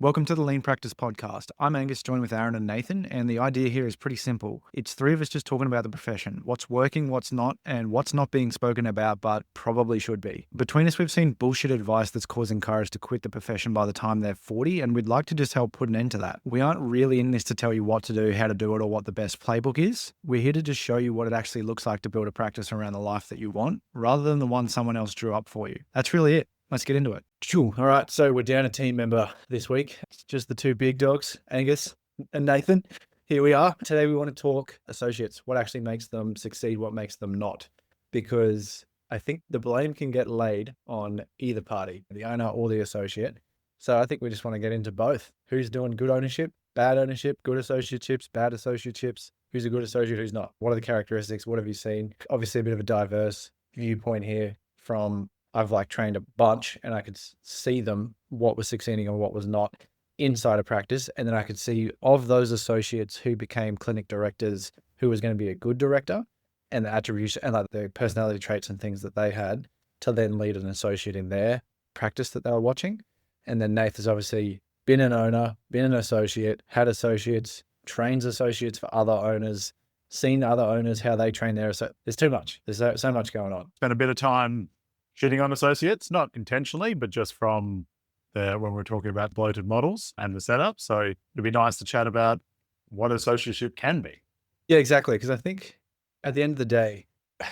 Welcome to the Lean Practice Podcast. I'm Angus, joined with Aaron and Nathan, and the idea here is pretty simple. It's three of us just talking about the profession, what's working, what's not, and what's not being spoken about but probably should be. Between us, we've seen bullshit advice that's causing courage to quit the profession by the time they're 40, and we'd like to just help put an end to that. We aren't really in this to tell you what to do, how to do it, or what the best playbook is. We're here to just show you what it actually looks like to build a practice around the life that you want, rather than the one someone else drew up for you. That's really it. Let's get into it. Cool. All right. So we're down a team member this week. It's just the two big dogs, Angus and Nathan. Here we are. Today we want to talk associates, what actually makes them succeed, what makes them not. Because I think the blame can get laid on either party, the owner or the associate. So I think we just want to get into both. Who's doing good ownership, good associateships, bad associateships? Who's a good associate, who's not? What are the characteristics? What have you seen? Obviously a bit of a diverse viewpoint here from I've trained a bunch and I could see them, what was succeeding and what was not inside of practice. And then I could see of those associates who became clinic directors, who was going to be a good director and the attribution and the personality traits and things that they had to then lead an associate in their practice that they were watching. And then Nath has obviously been an owner, been an associate, had associates, trains associates for other owners, seen other owners, how they train their associates. There's too much. There's so much going on. Spent a bit of time shitting on associates, not intentionally, but just from when we're talking about bloated models and the setup. So it'd be nice to chat about what associateship can be. Yeah, exactly. Because I think at the end of the day,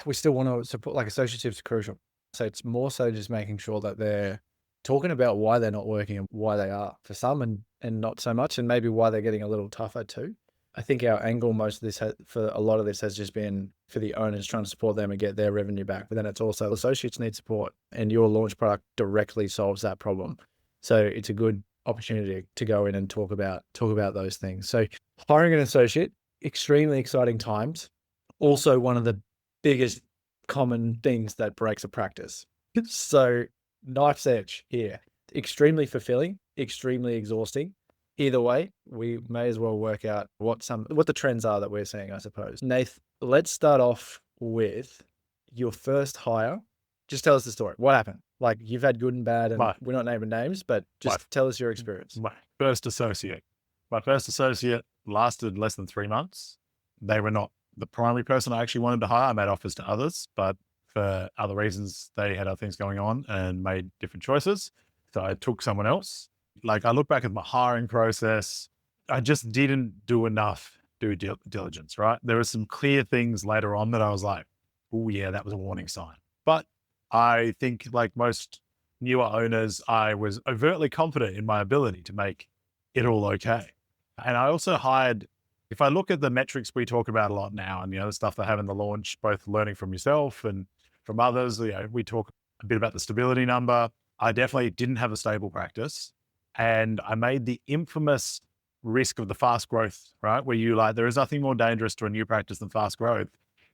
we still want to support, associateship is crucial. So it's more so just making sure that they're talking about why they're not working and why they are for some and not so much, and maybe why they're getting a little tougher too. I think our angle most of this for a lot of this has just been for the owners trying to support them and get their revenue back. But then it's also associates need support, and your launch product directly solves that problem. So it's a good opportunity to go in and talk about those things. So hiring an associate, extremely exciting times. Also one of the biggest common things that breaks a practice. So knife's edge here, extremely fulfilling, extremely exhausting. Either way, we may as well work out what the trends are that we're seeing, I suppose. Nath, let's start off with your first hire. Just tell us the story. What happened? You've had good and bad, and we're not naming names, but just tell us your experience. My first associate lasted less than 3 months. They were not the primary person I actually wanted to hire. I made offers to others, but for other reasons, they had other things going on and made different choices. So I took someone else. I look back at my hiring process, I just didn't do enough due diligence, right? There were some clear things later on that I was like, oh yeah, that was a warning sign. But I think like most newer owners, I was overtly confident in my ability to make it all okay. And I also hired, if I look at the metrics we talk about a lot now and the other stuff they have in the launch, both learning from yourself and from others, we talk a bit about the stability number. I definitely didn't have a stable practice. And I made the infamous risk of the fast growth, right? Where there is nothing more dangerous to a new practice than fast growth.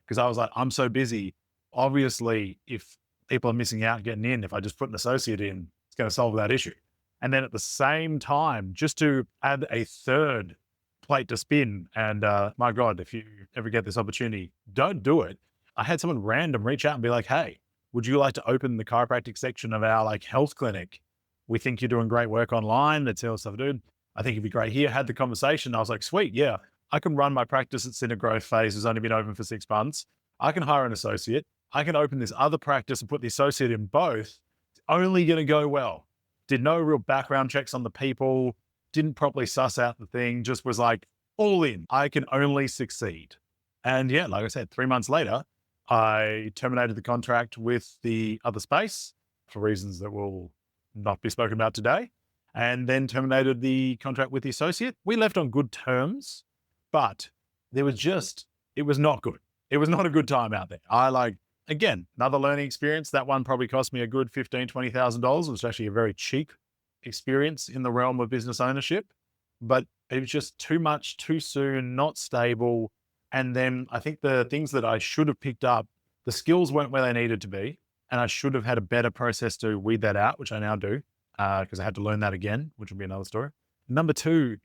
Because I was like, I'm so busy. Obviously, if people are missing out getting in, if I just put an associate in, it's going to solve that issue. And then at the same time, just to add a third plate to spin, and my God, if you ever get this opportunity, don't do it. I had someone random reach out and be like, hey, would you like to open the chiropractic section of our health clinic? We think you're doing great work online. That's all stuff, dude. I think it'd be great here. Had the conversation. I was like, sweet. Yeah, I can run my practice. It's in a growth phase. It's only been open for 6 months. I can hire an associate. I can open this other practice and put the associate in both. It's only going to go well. Did no real background checks on the people. Didn't properly suss out the thing. Just was like all in. I can only succeed. And yeah, like I said, 3 months later, I terminated the contract with the other space for reasons that will not be spoken about today, and then terminated the contract with the associate. We left on good terms, but it was not good. It was not a good time out there. Again, another learning experience. That one probably cost me a good $15,000, $20,000. It was actually a very cheap experience in the realm of business ownership, but it was just too much, too soon, not stable. And then I think the things that I should have picked up, the skills weren't where they needed to be. And I should have had a better process to weed that out, which I now do, because I had to learn that again, which will be another story. Number two,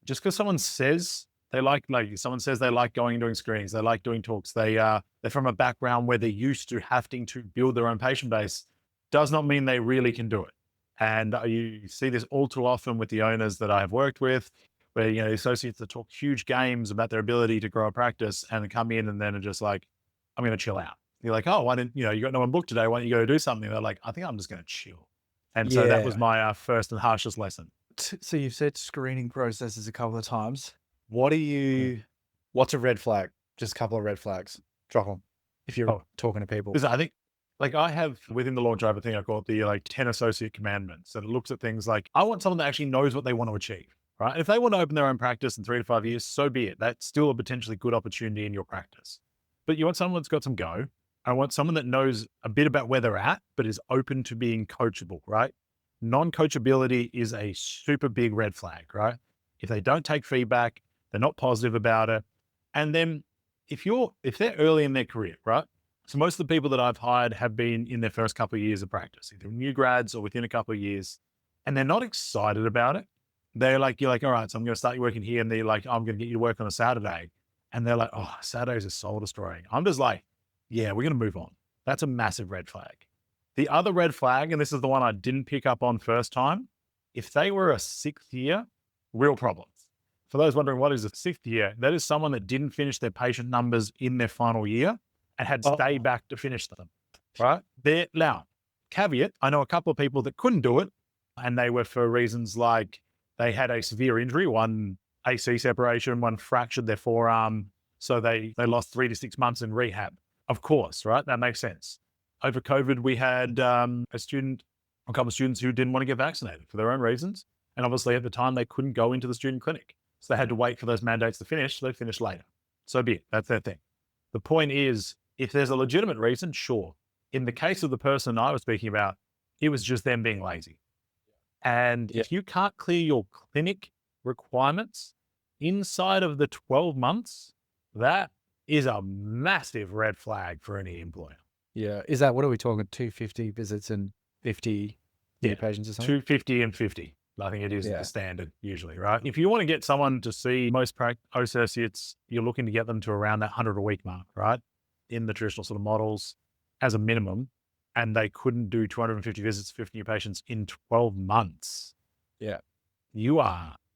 just because someone says they like going and doing screenings, they like doing talks, they're from a background where they're used to having to build their own patient base, does not mean they really can do it. And you see this all too often with the owners that I've worked with, where, the associates that talk huge games about their ability to grow a practice and come in and then are just like, I'm going to chill out. You're like, oh, why didn't, you got no one booked today. Why don't you go do something? They're like, I think I'm just going to chill. And so that was Yeah. my first and harshest lesson. So you've said screening processes a couple of times. What are Yeah. what's a red flag? Just a couple of red flags. Drop them if you're Oh, talking to people. because I think, like, I have within the launch driver thing, I call it the like 10 associate commandments. And it looks at things like, I want someone that actually knows what they want to achieve, right? And if they want to open their own practice in 3 to 5 years, so be it. That's still a potentially good opportunity in your practice. But you want someone that's got some go. I want someone that knows a bit about where they're at, but is open to being coachable, right? Non-coachability is a super big red flag, right? If they don't take feedback, they're not positive about it. And then if they're early in their career, right? So most of the people that I've hired have been in their first couple of years of practice, either new grads or within a couple of years, and they're not excited about it. You're like, all right, so I'm going to start you working here. And they're like, I'm going to get you to work on a Saturday. And they're like, oh, Saturdays are soul destroying. I'm just like, yeah, we're going to move on. That's a massive red flag. The other red flag, and this is the one I didn't pick up on first time, if they were a 6th year, real problems. For those wondering what is a 6th year, that is someone that didn't finish their patient numbers in their final year and had Oh. stayed back to finish them, right? Now, caveat, I know a couple of people that couldn't do it, and they were for reasons like they had a severe injury, one AC separation, one fractured their forearm, so they lost 3 to 6 months in rehab. Of course, right? That makes sense. Over COVID, we had a couple of students who didn't want to get vaccinated for their own reasons. And obviously at the time, they couldn't go into the student clinic. So they had to wait for those mandates to finish. So they finished later. So be it. That's their thing. The point is, if there's a legitimate reason, sure. In the case of the person I was speaking about, it was just them being lazy. And if you can't clear your clinic requirements inside of the 12 months, that is a massive red flag for any employer. Yeah. Is that, what are we talking? 250 visits and 50 new patients or something? 250 and 50. I think it is the standard usually, right? If you want to get someone to see most associates, you're looking to get them to around that 100 a week mark, right? In the traditional sort of models as a minimum, and they couldn't do 250 visits, 50 new patients in 12 months. Yeah.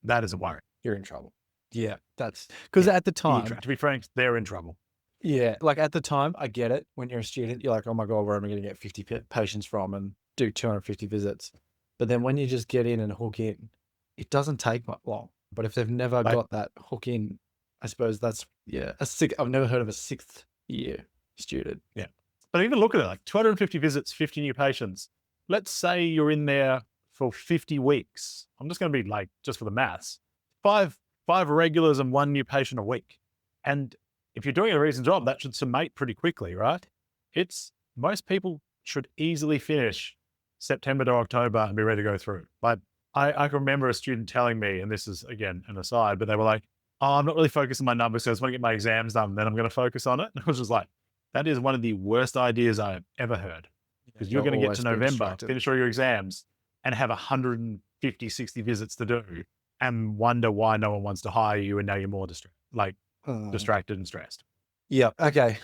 That is a worry. You're in trouble. Yeah. That's because at the time, to be frank, they're in trouble. Yeah. Like at the time, I get it. When you're a student, you're like, oh my God, where am I going to get 50 patients from and do 250 visits? But then when you just get in and hook in, it doesn't take much long. But if they've never got that hook in, I suppose that's, I've never heard of a 6th year student. Yeah. But even look at it, like 250 visits, 50 new patients. Let's say you're in there for 50 weeks. I'm just going to be like, just for the maths, five regulars and 1 new patient a week. And if you're doing a decent job, that should summate pretty quickly, right? Most people should easily finish September to October and be ready to go through. Like I can remember a student telling me, and this is again an aside, but they were like, oh, I'm not really focused on my numbers, so I just want to get my exams done, then I'm going to focus on it. And I was just like, that is one of the worst ideas I've ever heard. Because you're going to get to November, finish all your exams, and have 150, 60 visits to do, and wonder why no one wants to hire you, and now you're more distracted and stressed. Yeah. Okay.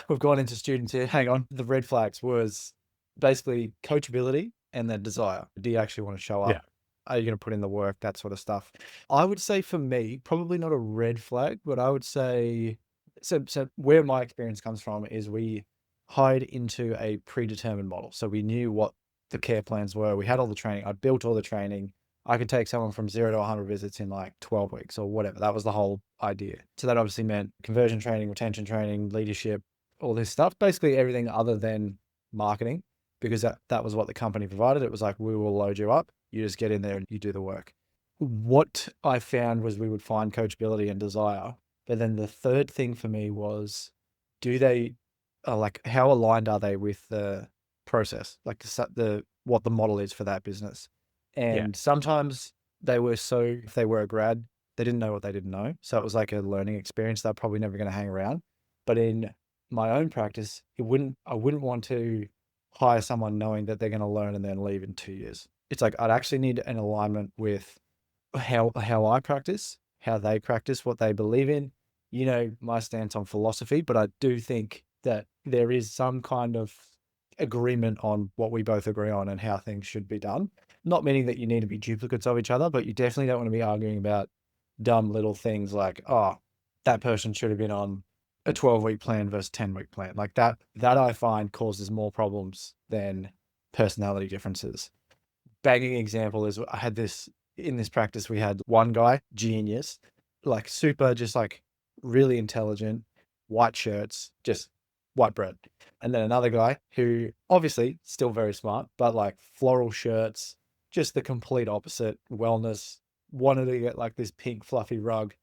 We've gone into students here. Hang on. The red flags was basically coachability and then desire. Do you actually want to show up? Yeah. Are you going to put in the work? That sort of stuff. I would say for me, probably not a red flag, but I would say, so where my experience comes from is we hired into a predetermined model. So we knew what the care plans were. We had all the training. I built all the training. I could take someone from 0 to 100 visits in like 12 weeks or whatever. That was the whole idea. So that obviously meant conversion training, retention training, leadership, all this stuff, basically everything other than marketing, because that was what the company provided. It was like, we will load you up. You just get in there and you do the work. What I found was we would find coachability and desire. But then the third thing for me was, how aligned are they with the process? Like what the model is for that business. And sometimes if they were a grad, they didn't know what they didn't know. So it was like a learning experience. They're probably never going to hang around. But in my own practice, I wouldn't want to hire someone knowing that they're going to learn and then leave in 2 years. It's like, I'd actually need an alignment with how I practice, how they practice, what they believe in, my stance on philosophy. But I do think that there is some kind of agreement on what we both agree on and how things should be done. Not meaning that you need to be duplicates of each other, but you definitely don't want to be arguing about dumb little things like, oh, that person should have been on a 12-week plan versus 10-week plan. Like that I find causes more problems than personality differences. Banging example is I had this in this practice, we had one guy, genius, like super, just like really intelligent, white shirts, just white bread. And then another guy who obviously still very smart, but like floral shirts, just the complete opposite, wellness, wanted to get like this pink fluffy rug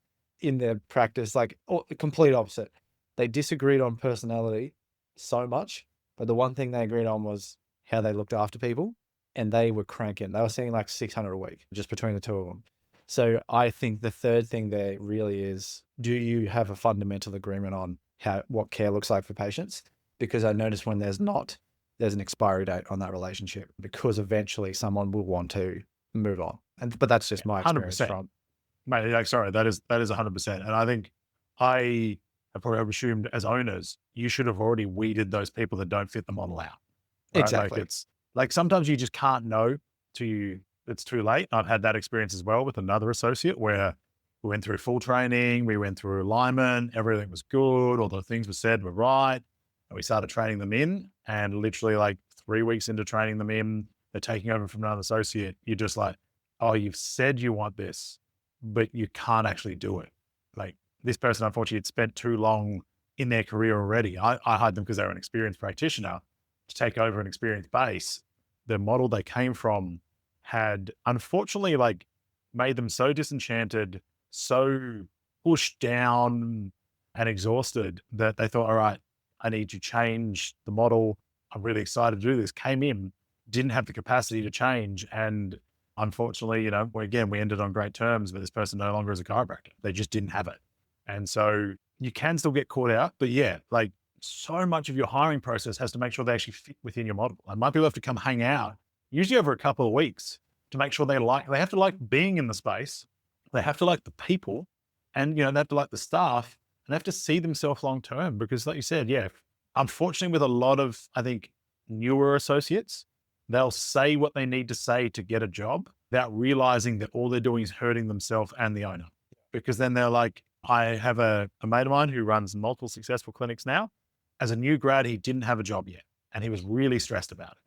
in their practice, like the complete opposite. They disagreed on personality so much, but the one thing they agreed on was how they looked after people, and they were cranking. They were seeing like 600 a week just between the two of them. So I think the third thing there really is, do you have a fundamental agreement on what care looks like for patients? Because I notice when there's not, there's an expiry date on that relationship, because eventually someone will want to move on. But that's just my experience 100%. from. Mate, like, sorry, that is 100%. And I think I have probably assumed as owners, you should have already weeded those people that don't fit the model out, right? Like Exactly. it's like sometimes you just can't know till it's too late. I've had that experience as well with another associate where we went through full training, we went through alignment, everything was good, all the things were said were right. And we started training them in, and literally like 3 weeks into training them in, they're taking over from another associate. You're just like, oh, you've said you want this, but you can't actually do it. Like this person, unfortunately, had spent too long in their career already. I hired them because they were an experienced practitioner to take over an experienced base. The model they came from had unfortunately like made them so disenchanted, so pushed down and exhausted that they thought, all right, I need to change the model. I'm really excited to do this. Came in, didn't have the capacity to change. And unfortunately, we ended on great terms, but this person no longer is a chiropractor. They just didn't have it. And so you can still get caught out, but yeah, like so much of your hiring process has to make sure they actually fit within your model. And might people have to come hang out, usually over a couple of weeks, to make sure they have to like being in the space. They have to like the people, and they have to like the staff, and they have to see themselves long term. Because like you said, yeah, unfortunately with a lot of, I think, newer associates, they'll say what they need to say to get a job without realizing that all they're doing is hurting themselves and the owner. Because then they're like, I have a mate of mine who runs multiple successful clinics now. As a new grad, he didn't have a job yet, and he was really stressed about it.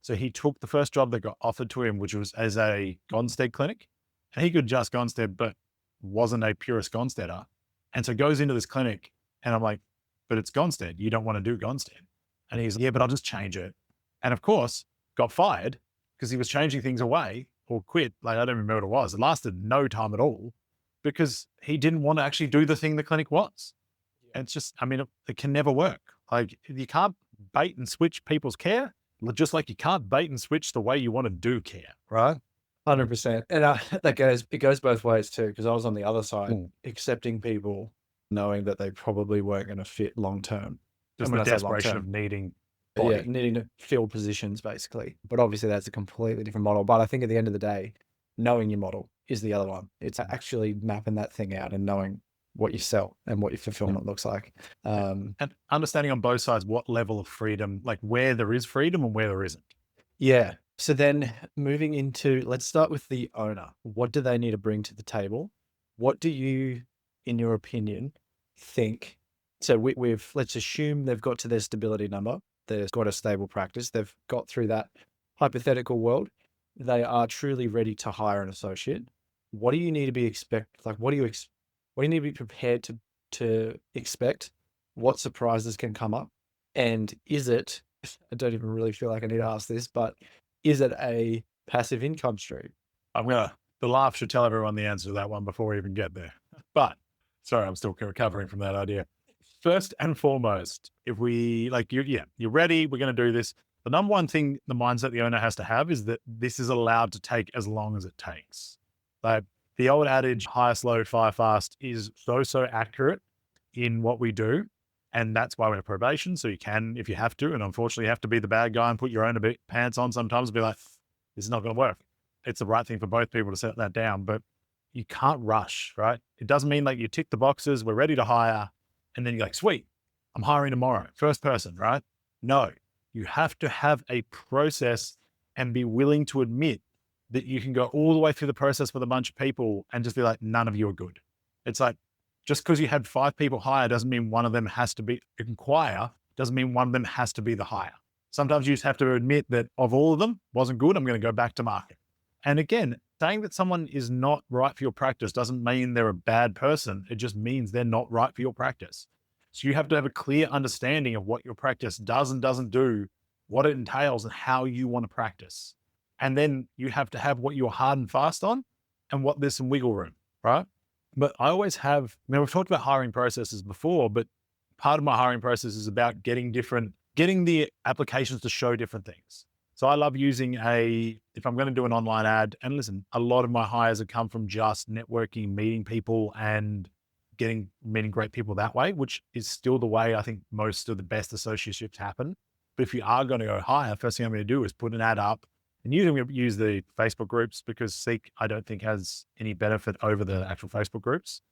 So he took the first job that got offered to him, which was as a Gonstead clinic, and he could just Gonstead, but wasn't a purist Gonsteader. And so goes into this clinic, and I'm like, but it's Gonstead. You don't want to do Gonstead. And he's like, yeah, but I'll just change it. And of course, got fired because he was changing things away or quit. Like, I don't remember what it was. It lasted no time at all because he didn't want to actually do the thing the clinic was. And it's just, I mean, it can never work. Like, you can't bait and switch people's care, just like you can't bait and switch the way you want to do care, right? 100%. And it goes both ways too, because I was on the other side, accepting people knowing that they probably weren't going to fit long term. Just And the when I say long desperation of term, needing yeah, body. needing to fill positions basically. But obviously that's a completely different model. But I think at the end of the day, knowing your model is the other one. It's actually mapping that thing out and knowing what you sell and what your fulfillment looks like. And understanding on both sides what level of freedom, like where there is freedom and where there isn't. Yeah. So then moving into, let's start with the owner. What do they need to bring to the table? What do you, in your opinion, think? So let's assume they've got to their stability number. They've got a stable practice. They've got through that hypothetical world. They are truly ready to hire an associate. What do you need to be Like, what do you need to be prepared to expect? What surprises can come up? And is it, I don't even really feel like I need to ask this, but is it a passive income stream? The laugh should tell everyone the answer to that one before we even get there. But sorry, I'm still recovering from that idea. First and foremost, if we you're ready, we're going to do this. The number one thing, the mindset the owner has to have is that this is allowed to take as long as it takes. Like the old adage, hire slow, fire fast, is so accurate in what we do. And that's why we're probation. So you can, if you have to, and unfortunately you have to be the bad guy and put your own pants on sometimes and be like, this is not going to work. It's the right thing for both people to set that down, but you can't rush, right? It doesn't mean like you tick the boxes, we're ready to hire. And then you're like, sweet, I'm hiring tomorrow. First person, right? No, you have to have a process and be willing to admit that you can go all the way through the process with a bunch of people and just be like, none of you are good. It's like, just because you had 5 people hire doesn't mean one of them has to be inquire, doesn't mean one of them has to be the hire. Sometimes you just have to admit that of all of them wasn't good, I'm going to go back to market. And again, saying that someone is not right for your practice doesn't mean they're a bad person. It just means they're not right for your practice. So you have to have a clear understanding of what your practice does and doesn't do, what it entails, and how you want to practice. And then you have to have what you're hard and fast on and what there's some wiggle room, right? But I always have, I mean, we've talked about hiring processes before, but part of my hiring process is about getting the applications to show different things. So I love using if I'm going to do an online ad, and listen, a lot of my hires have come from just networking, meeting people and meeting great people that way, which is still the way I think most of the best associateships happen. But if you are going to go hire, first thing I'm going to do is put an ad up, and usually I'm going to use the Facebook groups because Seek, I don't think has any benefit over the actual Facebook groups.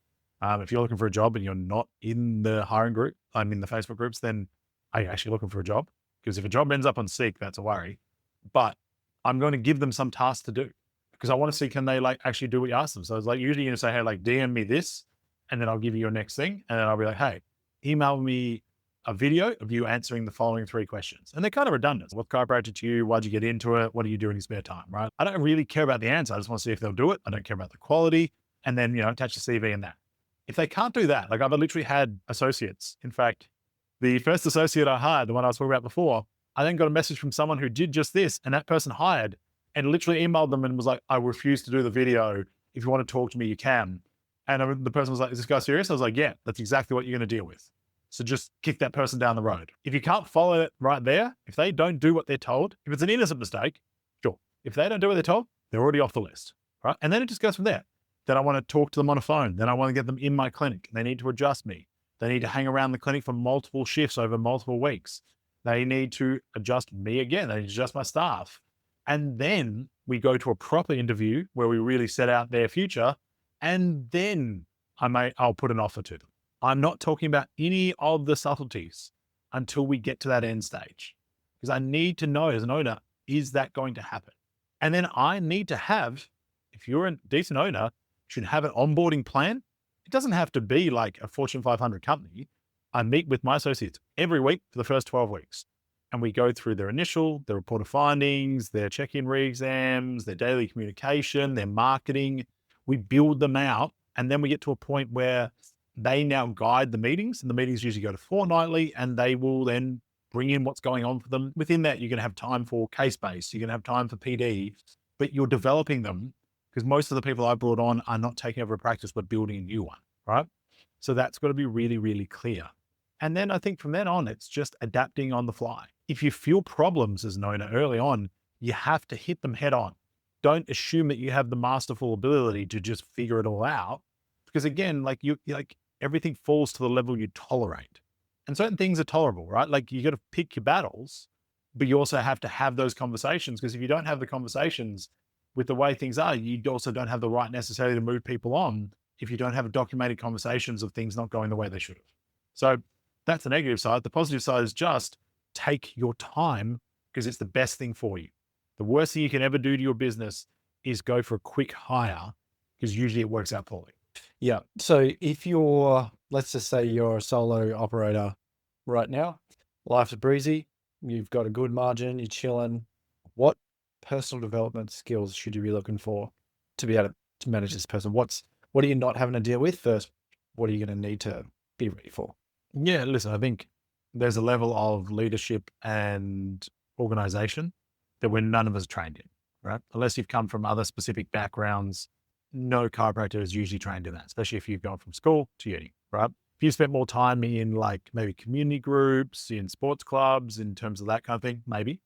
If you're looking for a job and you're not in the hiring group, I'm in the Facebook groups, then are you actually looking for a job? Because if a job ends up on Seek, that's a worry. But I'm going to give them some tasks to do because I want to see, can they like actually do what you ask them? So it's like, usually you're going to say, hey, like DM me this, and then I'll give you your next thing. And then I'll be like, hey, email me a video of you answering the following 3 questions. And they're kind of redundant. What chiropractor to you? Why'd you get into it? What do you do in your spare time? Right? I don't really care about the answer. I just want to see if they'll do it. I don't care about the quality. And then, attach the CV and that. If they can't do that, like I've literally had associates. In fact, the first associate I hired, the one I was talking about before, I then got a message from someone who did just this, and that person hired and literally emailed them and was like, I refuse to do the video. If you want to talk to me, you can. And the person was like, is this guy serious? I was like, yeah, that's exactly what you're going to deal with. So just kick that person down the road. If you can't follow it right there, if they don't do what they're told, if it's an innocent mistake, sure. If they don't do what they're told, they're already off the list, right? And then it just goes from there. Then I want to talk to them on a phone. Then I want to get them in my clinic. They need to adjust me. They need to hang around the clinic for multiple shifts over multiple weeks. They need to adjust me again. They need to adjust my staff. And then we go to a proper interview where we really set out their future. And then I'll put an offer to them. I'm not talking about any of the subtleties until we get to that end stage, because I need to know as an owner, is that going to happen? And then I need to have, if you're a decent owner, you should have an onboarding plan. It doesn't have to be like a Fortune 500 company. I meet with my associates every week for the first 12 weeks. And we go through their report of findings, their check-in re-exams, their daily communication, their marketing. We build them out. And then we get to a point where they now guide the meetings, and the meetings usually go to fortnightly, and they will then bring in what's going on for them. Within that, you're going to have time for case-based, you're going to have time for PD, but you're developing them, because most of the people I brought on are not taking over a practice, but building a new one, right? So that's got to be really, really clear. And then I think from then on, it's just adapting on the fly. If you feel problems as an owner early on, you have to hit them head on. Don't assume that you have the masterful ability to just figure it all out. Because again, everything falls to the level you tolerate. And certain things are tolerable, right? Like you got to pick your battles, but you also have to have those conversations, because if you don't have the conversations with the way things are, you also don't have the right necessarily to move people on if you don't have documented conversations of things not going the way they should have. So that's the negative side. The positive side is just take your time, because it's the best thing for you. The worst thing you can ever do to your business is go for a quick hire, because usually it works out poorly. Yeah. So let's just say you're a solo operator right now, life's breezy, you've got a good margin, you're chilling. What personal development skills should you be looking for to be able to manage this person? What are you not having to deal with first? What are you going to need to be ready for? Yeah, listen, I think there's a level of leadership and organization that none of us trained in, right? Unless you've come from other specific backgrounds, no chiropractor is usually trained in that, especially if you've gone from school to uni, right? If you spent more time in like maybe community groups, in sports clubs, in terms of that kind of thing, maybe.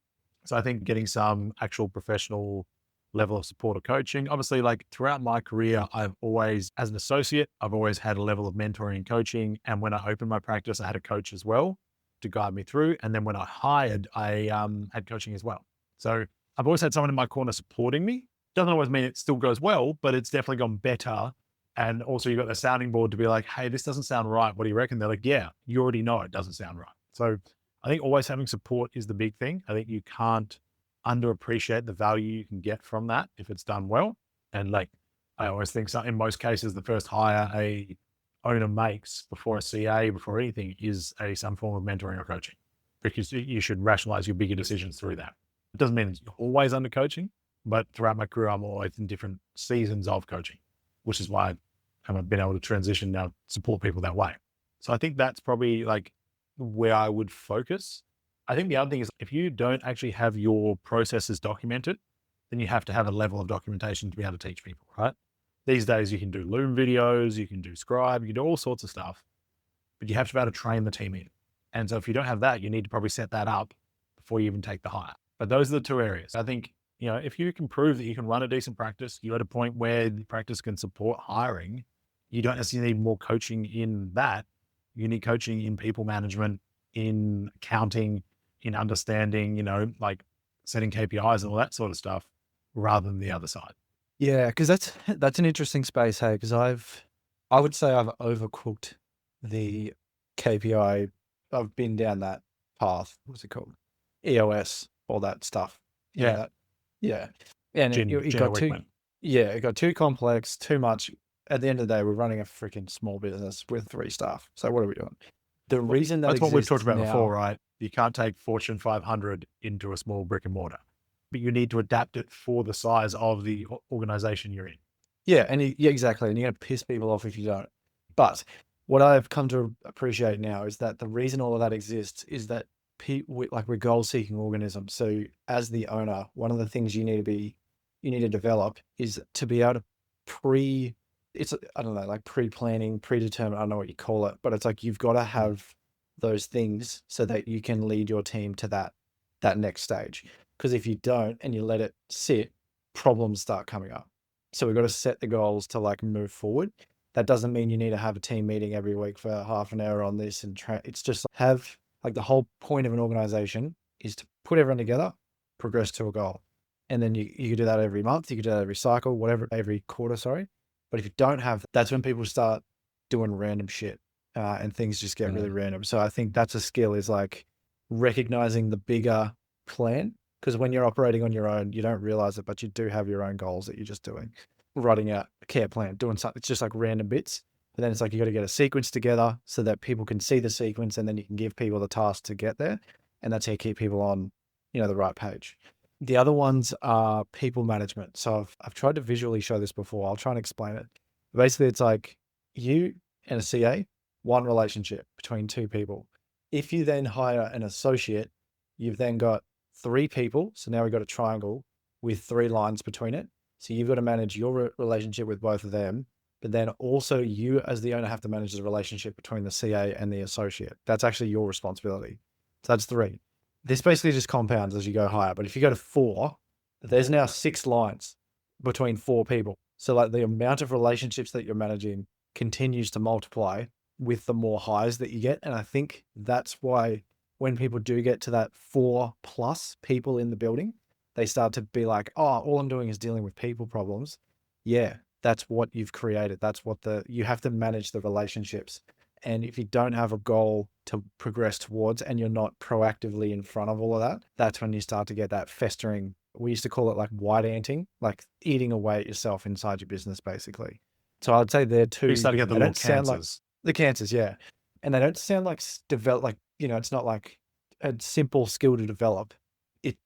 So I think getting some actual professional level of support or coaching. Obviously, like throughout my career, as an associate, I've always had a level of mentoring and coaching. And when I opened my practice, I had a coach as well to guide me through. And then when I hired, I had coaching as well. So I've always had someone in my corner supporting me. Doesn't always mean it still goes well, but it's definitely gone better. And also you've got the sounding board to be like, hey, this doesn't sound right. What do you reckon? They're like, yeah, you already know it doesn't sound right. So I think always having support is the big thing. I think you can't underappreciate the value you can get from that if it's done well. And like, I always think in most cases, the first hire a owner makes before a CA, before anything, is some form of mentoring or coaching, because you should rationalize your bigger decisions through that. It doesn't mean you're always under coaching, but throughout my career, I'm always in different seasons of coaching, which is why I've been able to transition now, support people that way. So I think that's probably like where I would focus. I think the other thing is, if you don't actually have your processes documented, then you have to have a level of documentation to be able to teach people, right? These days you can do Loom videos, you can do Scribe, you can do all sorts of stuff, but you have to be able to train the team in. And so if you don't have that, you need to probably set that up before you even take the hire. But those are the two areas. I think, if you can prove that you can run a decent practice, you're at a point where the practice can support hiring, you don't necessarily need more coaching in that. You need coaching in people management, in accounting, in understanding, like setting KPIs and all that sort of stuff, rather than the other side. Yeah, because that's an interesting space, hey. Because I would say I've overcooked the KPI. I've been down that path. What's it called? EOS, all that stuff. Yeah. That, yeah, and it got too, it got too complex, too much. At the end of the day, we're running a freaking small business with 3 staff. So what are we doing? The reason that that's what we've talked about now, before, right? You can't take Fortune 500 into a small brick and mortar, but you need to adapt it for the size of the organization you're in. Yeah, and yeah, exactly. And you're going to piss people off if you don't. But what I've come to appreciate now is that the reason all of that exists is that we're goal-seeking organisms. So as the owner, one of the things you need to develop is to be able to I don't know, like pre-planning, predetermined, I don't know what you call it, but it's like you've got to have those things so that you can lead your team to that next stage. Because if you don't and you let it sit, problems start coming up. So we've got to set the goals to like move forward. That doesn't mean you need to have a team meeting every week for half an hour on this and it's just have like the whole point of an organization is to put everyone together, progress to a goal. And then you can do that every month, you can do that every cycle, whatever, every quarter, sorry. But if you don't have, that's when people start doing random shit and things just get really random. So I think that's a skill, is like recognizing the bigger plan. Because when you're operating on your own, you don't realize it, but you do have your own goals that you're just doing. Writing out a care plan, doing something, it's just like random bits. But then it's like you got to get a sequence together so that people can see the sequence, and then you can give people the task to get there. And that's how you keep people on, the right page. The other ones are people management. So I've tried to visually show this before. I'll try and explain it. Basically, it's like you and a CA, one relationship between 2 people. If you then hire an associate, you've then got 3 people. So now we've got a triangle with 3 lines between it. So you've got to manage your relationship with both of them, but then also you as the owner have to manage the relationship between the CA and the associate. That's actually your responsibility. So that's 3. This basically just compounds as you go higher. But if you go to 4, there's now 6 lines between 4 people. So like the amount of relationships that you're managing continues to multiply with the more highs that you get. And I think that's why when people do get to that 4+ people in the building, they start to be like, oh, all I'm doing is dealing with people problems. Yeah, that's what you've created. That's what you have to manage the relationships. And if you don't have a goal to progress towards and you're not proactively in front of all of that, that's when you start to get that festering. We used to call it like white anting, like eating away at yourself inside your business, basically. So I'd say they're 2. You start to get the little cancers. The cancers, yeah. And they don't sound like it's not like a simple skill to develop.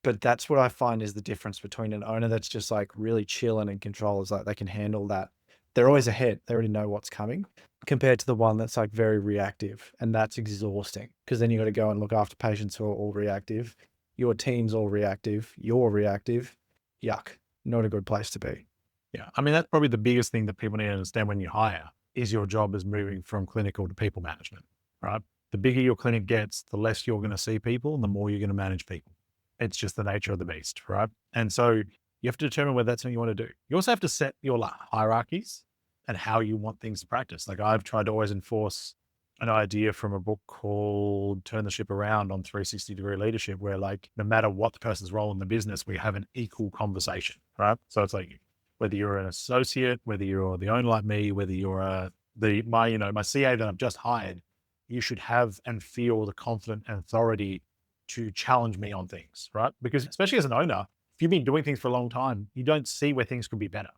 But that's what I find is the difference between an owner that's just like really chill and in control, is like they can handle that. They're always ahead. They already know what's coming, compared to the one that's like very reactive. And that's exhausting, because then you got to go and look after patients who are all reactive. Your team's all reactive. You're reactive. Yuck. Not a good place to be. Yeah. I mean, that's probably the biggest thing that people need to understand when you hire, is your job is moving from clinical to people management, right? The bigger your clinic gets, the less you're going to see people and the more you're going to manage people. It's just the nature of the beast, right? And so you have to determine whether that's what you want to do. You also have to set your hierarchies and how you want things to practice. Like I've tried to always enforce an idea from a book called Turn the Ship Around on 360-degree leadership, where like, no matter what the person's role in the business, we have an equal conversation, right? So it's like, whether you're an associate, whether you're the owner like me, whether you're my CA that I've just hired, you should have and feel the confidence and authority to challenge me on things, right? Because especially as an owner, if you've been doing things for a long time, you don't see where things could be better.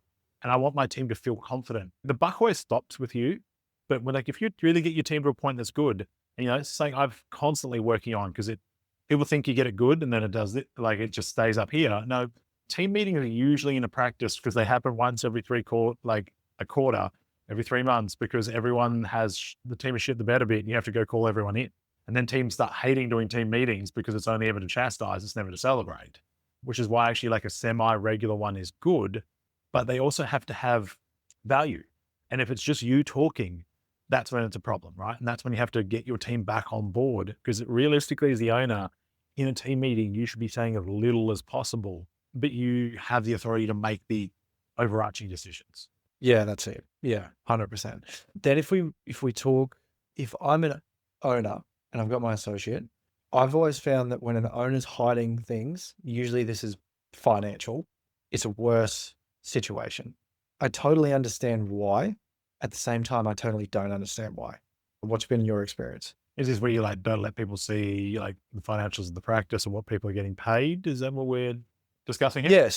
And I want my team to feel confident. The buck always stops with you, but when like if you really get your team to a point that's good, and, it's something I've constantly working on because people think you get it good and then it does it like it just stays up here. No, team meetings are usually in a practice because they happen once every a quarter, every 3 months, because everyone has the team is shit the bed a bit and you have to go call everyone in. And then teams start hating doing team meetings because it's only ever to chastise, it's never to celebrate, which is why actually like a semi-regular one is good, but they also have to have value. And if it's just you talking, that's when it's a problem, right? And that's when you have to get your team back on board because realistically, as the owner in a team meeting, you should be saying as little as possible, but you have the authority to make the overarching decisions. Yeah, that's it. Yeah, 100%. Then if I'm an owner and I've got my associate, I've always found that when an owner's hiding things, usually this is financial, it's a worse situation. I totally understand why. At the same time, I totally don't understand why. What's been your experience? Is this where you like don't let people see like the financials of the practice and what people are getting paid? Is that what we're discussing here?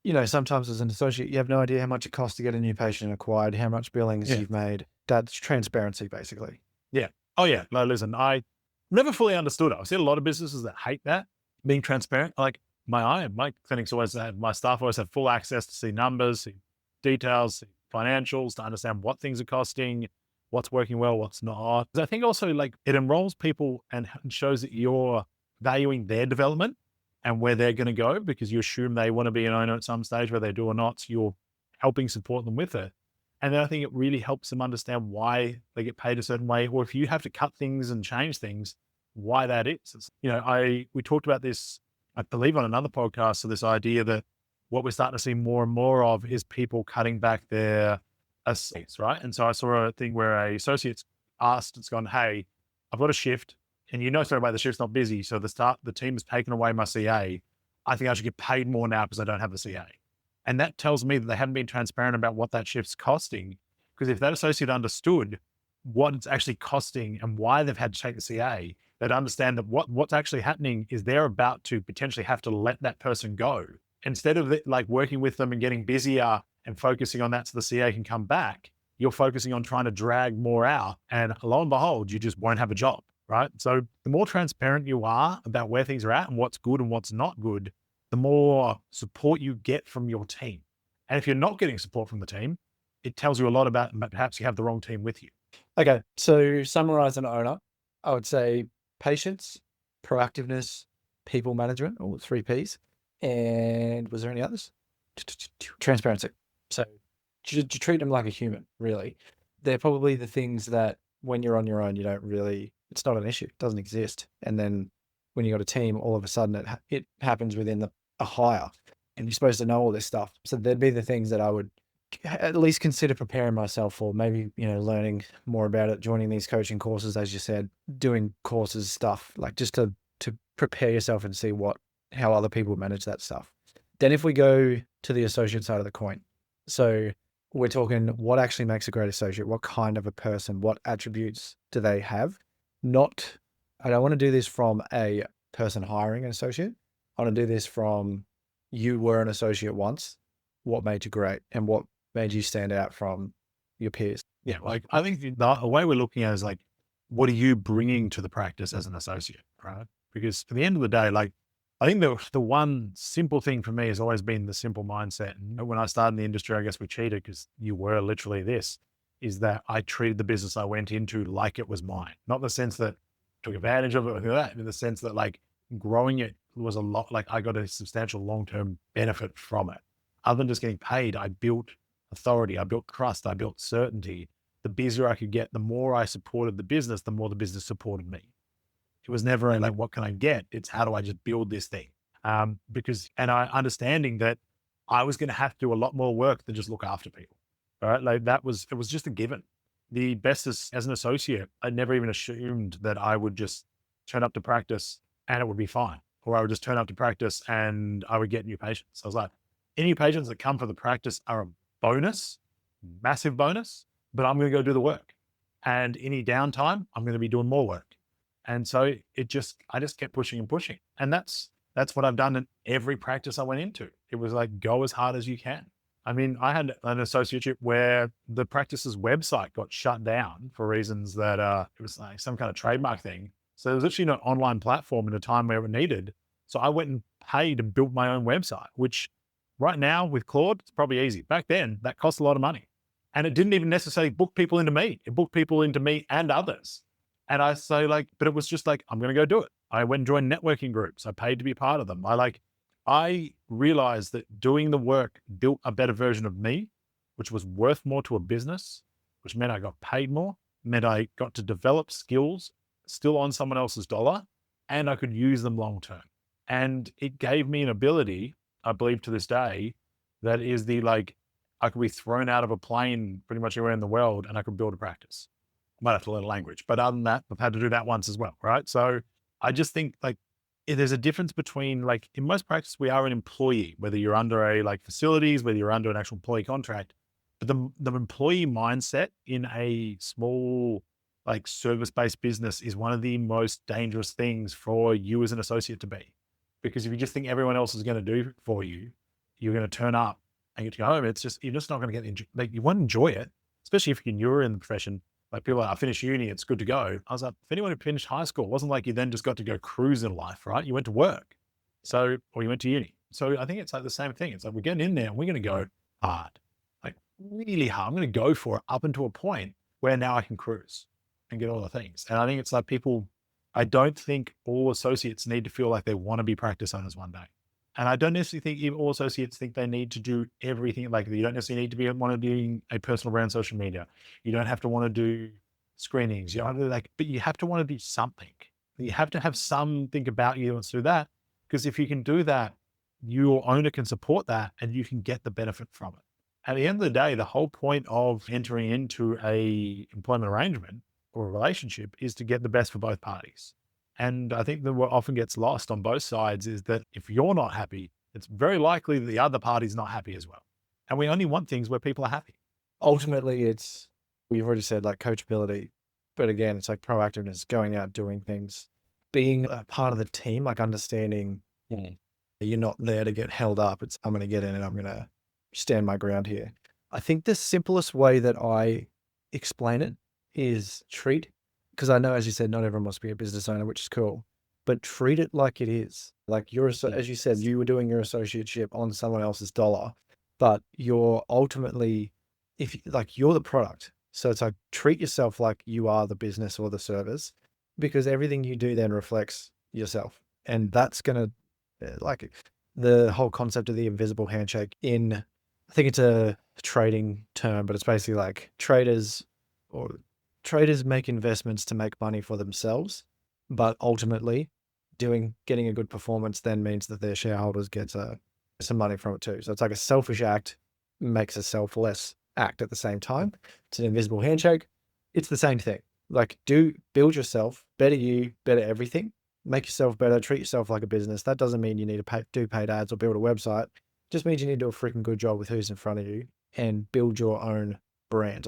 Yeah, so sometimes as an associate, you have no idea how much it costs to get a new patient acquired, how much billings Yeah. you've made. That's transparency, basically. Yeah. Oh yeah. No, listen, I never fully understood it. I've seen a lot of businesses that hate that being transparent. Like my clinics always have, my staff always have full access to see numbers, see details, see financials, to understand what things are costing, what's working well, what's not. 'Cause I think also like it enrolls people and shows that you're valuing their development and where they're going to go because you assume they want to be an owner at some stage, whether they do or not. So you're helping support them with it. And then I think it really helps them understand why they get paid a certain way, or if you have to cut things and change things, why that is. We talked about this, I believe, on another podcast. So this idea that what we're starting to see more and more of is people cutting back their associates, right? And so I saw a thing where a associate's asked, it's gone, hey, I've got a shift, and straight away the shift's not busy. So the team has taken away my CA. I think I should get paid more now because I don't have the CA. And that tells me that they haven't been transparent about what that shift's costing. Because if that associate understood what it's actually costing and why they've had to take the CA, they'd understand that what's actually happening is they're about to potentially have to let that person go. Instead of like working with them and getting busier and focusing on that so the CA can come back, you're focusing on trying to drag more out. And lo and behold, you just won't have a job, right? So the more transparent you are about where things are at and what's good and what's not good, the more support you get from your team. And if you're not getting support from the team, it tells you a lot about perhaps you have the wrong team with you. Okay, so summarize an owner, I would say patience, proactiveness, people management, all 3 Ps. And was there any others? Transparency. So you treat them like a human, really. They're probably the things that when you're on your own, it's not an issue. It doesn't exist. And then when you got a team, all of a sudden it happens within a hire and you're supposed to know all this stuff. So there'd be the things that I would at least consider preparing myself for, maybe, learning more about it, joining these coaching courses, as you said, doing courses, stuff like just to prepare yourself and see how other people manage that stuff. Then if we go to the associate side of the coin, so we're talking what actually makes a great associate, what kind of a person, what attributes do they have? I don't want to do this from a person hiring an associate. I want to do this from you were an associate once, what made you great and what made you stand out from your peers. Yeah, like I think the way we're looking at it is like, what are you bringing to the practice as an associate, right? Because at the end of the day, like I think the one simple thing for me has always been the simple mindset. And when I started in the industry, I guess we cheated because you were literally this, is that I treated the business I went into like it was mine. Not in the sense that I took advantage of it or that, in the sense that like growing it was a lot, like I got a substantial long-term benefit from it. Other than just getting paid, I built authority, I built trust, I built certainty. The busier I could get, the more I supported the business, the more the business supported me. It was never like, what can I get? It's how do I just build this thing? And I understanding that I was going to have to do a lot more work than just look after people. All right. Like it was just a given. The best as an associate, I never even assumed that I would just turn up to practice and it would be fine. Or I would just turn up to practice and I would get new patients. I was like, any patients that come for the practice are a bonus, massive bonus, but I'm going to go do the work. And any downtime, I'm going to be doing more work. And so I just kept pushing and pushing. And that's what I've done in every practice I went into. It was like, go as hard as you can. I mean, I had an associateship where the practice's website got shut down for reasons that it was like some kind of trademark thing. So there was actually no online platform in a time where it needed. So I went and paid and built my own website, which right now with Claude, it's probably easy. Back then, that cost a lot of money. And it didn't even necessarily book people into me. It booked people into me and others. And I say like, but it was just like, I'm going to go do it. I went and joined networking groups. I paid to be part of them. I realized that doing the work built a better version of me, which was worth more to a business, which meant I got paid more, meant I got to develop skills still on someone else's dollar, and I could use them long term. And it gave me an ability, I believe to this day, that is I could be thrown out of a plane pretty much anywhere in the world and I could build a practice. Might have to learn a language, but other than that, I've had to do that once as well, right? So I just think there's a difference between in most practice, we are an employee, whether you're under a facilities, whether you're under an actual employee contract, but the employee mindset in a small service-based business is one of the most dangerous things for you as an associate to be. Because if you just think everyone else is going to do for you, you're going to turn up and get to go home. You're just not going to get you won't enjoy it, especially if you're in the profession. Like people are like, I finished uni, it's good to go. I was like, if anyone who finished high school, it wasn't like you then just got to go cruise in life, right? You went to work. Or you went to uni. So I think it's like the same thing. It's like we're getting in there and we're going to go hard, like really hard. I'm going to go for it up until a point where now I can cruise and get all the things. And I think it's like I don't think all associates need to feel like they want to be practice owners one day. And I don't necessarily think even all associates think they need to do everything. Like you don't necessarily need to want to do a personal brand social media. You don't have to want to do screenings. You know, but you have to want to do something. You have to have something about you to do that. Because if you can do that, your owner can support that and you can get the benefit from it. At the end of the day, the whole point of entering into a employment arrangement or a relationship is to get the best for both parties. And I think that what often gets lost on both sides is that if you're not happy, it's very likely that the other party's not happy as well. And we only want things where people are happy. Ultimately, we've already said coachability, but again, it's proactiveness, going out, doing things, being a part of the team, understanding you're not there to get held up. It's I'm going to get in and I'm going to stand my ground here. I think the simplest way that I explain it is because I know, as you said, not everyone wants to be a business owner, which is cool, but treat it like it is. As you said, you were doing your associateship on someone else's dollar, but you're ultimately, you're the product. So it's treat yourself like you are the business or the service, because everything you do then reflects yourself. And that's going to, the whole concept of the invisible handshake I think it's a trading term, but it's basically traders make investments to make money for themselves, but ultimately getting a good performance then means that their shareholders get some money from it too. So it's like a selfish act makes a selfless act at the same time. It's an invisible handshake. It's the same thing. Build yourself, better you, better everything, make yourself better, treat yourself like a business. That doesn't mean you need to do paid ads or build a website. It just means you need to do a freaking good job with who's in front of you and build your own brand.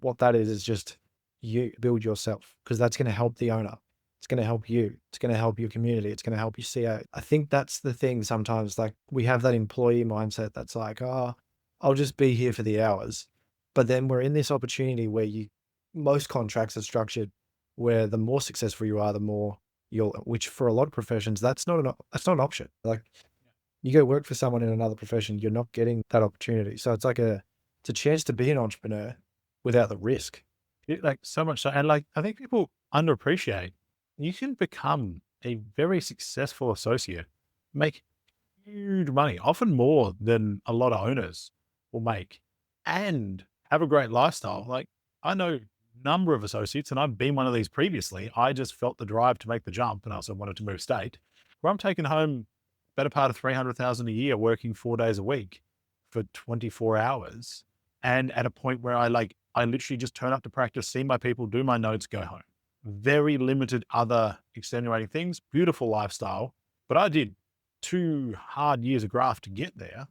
What that is just you build yourself, because that's going to help the owner. It's going to help you. It's going to help your community. It's going to help you see out. I think that's the thing sometimes, we have that employee mindset that's I'll just be here for the hours. But then we're in this opportunity where most contracts are structured where the more successful you are, the more which for a lot of professions, that's not an option. You go work for someone in another profession, you're not getting that opportunity. So it's it's a chance to be an entrepreneur without the risk. So much so. And I think people underappreciate, you can become a very successful associate, make huge money, often more than a lot of owners will make, and have a great lifestyle. I know a number of associates, and I've been one of these previously. I just felt the drive to make the jump, and I also wanted to move state, where I'm taking home better part of 300,000 a year, working 4 days a week for 24 hours. And at a point where I literally just turn up to practice, see my people, do my notes, go home. Very limited other extenuating things, beautiful lifestyle. But I did 2 hard years of graft to get there.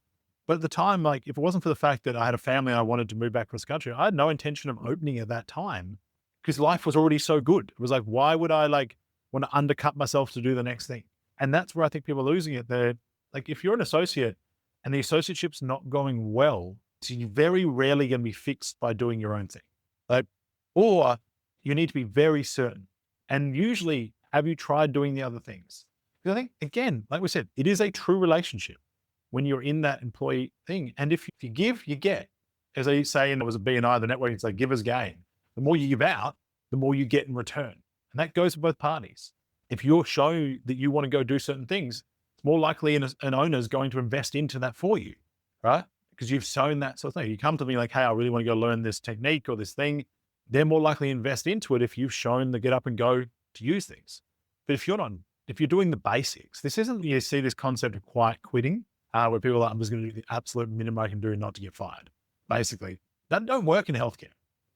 But at the time, if it wasn't for the fact that I had a family and I wanted to move back across the country, I had no intention of opening at that time because life was already so good. It was why would I want to undercut myself to do the next thing. And that's where I think people are losing it. They're like, if you're an associate and the associateship's not going well, so you're very rarely going to be fixed by doing your own thing. Like, or you need to be very certain. And usually, have you tried doing the other things? Because I think, again, like we said, it is a true relationship when you're in that employee thing. And if you give, you get. As I say, and it was a BNI, the network, it's like giver's gain. The more you give out, the more you get in return. And that goes for both parties. If you're showing that you want to go do certain things, it's more likely an owner is going to invest into that for you, right? Because you've shown that sort of thing. You come to me like, hey, I really want to go learn this technique or this thing. They're more likely to invest into it if you've shown the get up and go to use things. But if you're doing the basics, this isn't, you see this concept of quiet quitting, where people are like, I'm just going to do the absolute minimum I can do not to get fired. Basically, that don't work in healthcare,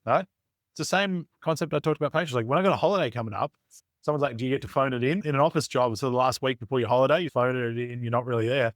right? It's the same concept I talked about patients. Like when I got a holiday coming up, someone's like, do you get to phone it in an office job? So the last week before your holiday, you phone it in, you're not really there.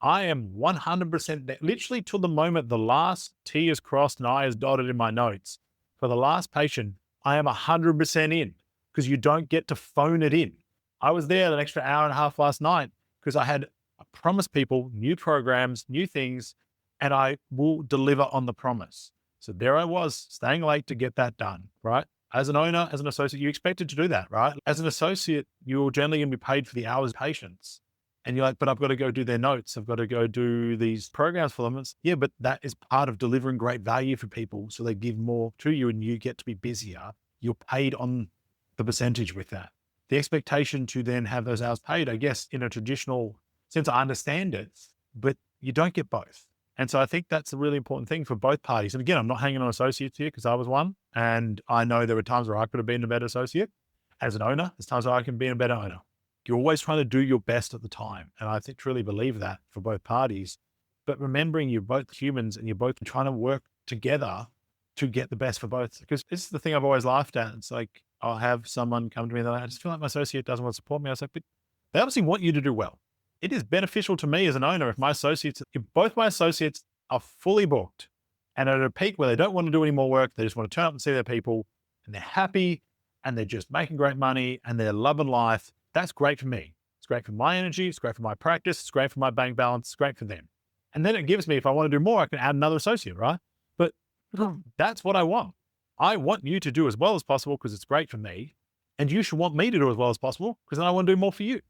I am 100% there, literally till the moment the last T is crossed and I is dotted in my notes. For the last patient, I am 100% in because you don't get to phone it in. I was there an extra hour and a half last night because I promised people new programs, new things, and I will deliver on the promise. So there I was, staying late to get that done, right? As an owner, as an associate, you expected to do that, right? As an associate, you're generally going to be paid for the hours of patients. And you're like, but I've got to go do their notes. I've got to go do these programs for them. Yeah, but that is part of delivering great value for people. So they give more to you and you get to be busier. You're paid on the percentage with that. The expectation to then have those hours paid, I guess, in a traditional sense, I understand it, but you don't get both. And so I think that's a really important thing for both parties. And again, I'm not hanging on associates here because I was one. And I know there were times where I could have been a better associate. As an owner, there's times where I can be a better owner. You're always trying to do your best at the time. And I truly believe that for both parties. But remembering you're both humans and you're both trying to work together to get the best for both. Because this is the thing I've always laughed at. It's like, I'll have someone come to me and they're like, I just feel like my associate doesn't want to support me. I was like, but they obviously want you to do well. It is beneficial to me as an owner if both my associates are fully booked and at a peak where they don't want to do any more work, they just want to turn up and see their people and they're happy and they're just making great money and they're loving life. That's great for me. It's great for my energy. It's great for my practice. It's great for my bank balance. It's great for them. And then it gives me, if I want to do more, I can add another associate, right? But that's what I want. I want you to do as well as possible because it's great for me. And you should want me to do as well as possible because then I want to do more for you.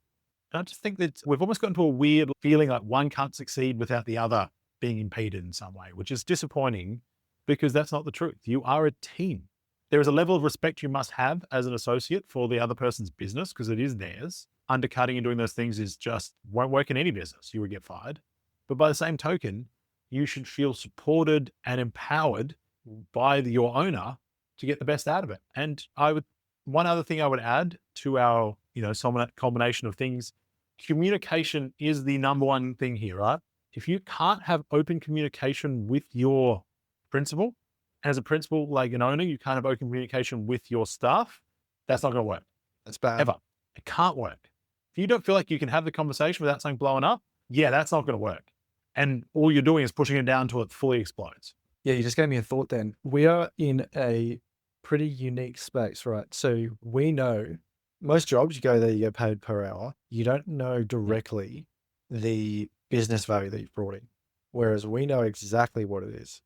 And I just think that we've almost gotten to a weird feeling like one can't succeed without the other being impeded in some way, which is disappointing because that's not the truth. You are a team. There is a level of respect you must have as an associate for the other person's business because it is theirs. Undercutting and doing those things is just won't work in any business. You would get fired. But by the same token, you should feel supported and empowered by your owner to get the best out of it. And one other thing I would add to our, some combination of things, communication is the number one thing here, right? If you can't have open communication with your principal, as a principal, like an owner, you can't have open communication with your staff, that's not going to work. That's bad. Ever. It can't work. If you don't feel like you can have the conversation without something blowing up, yeah, that's not going to work. And all you're doing is pushing it down until it fully explodes. Yeah, you just gave me a thought then. We are in a pretty unique space, right? So we know most jobs, you go there, you get paid per hour. You don't know directly the business value that you've brought in. Whereas we know exactly what it is.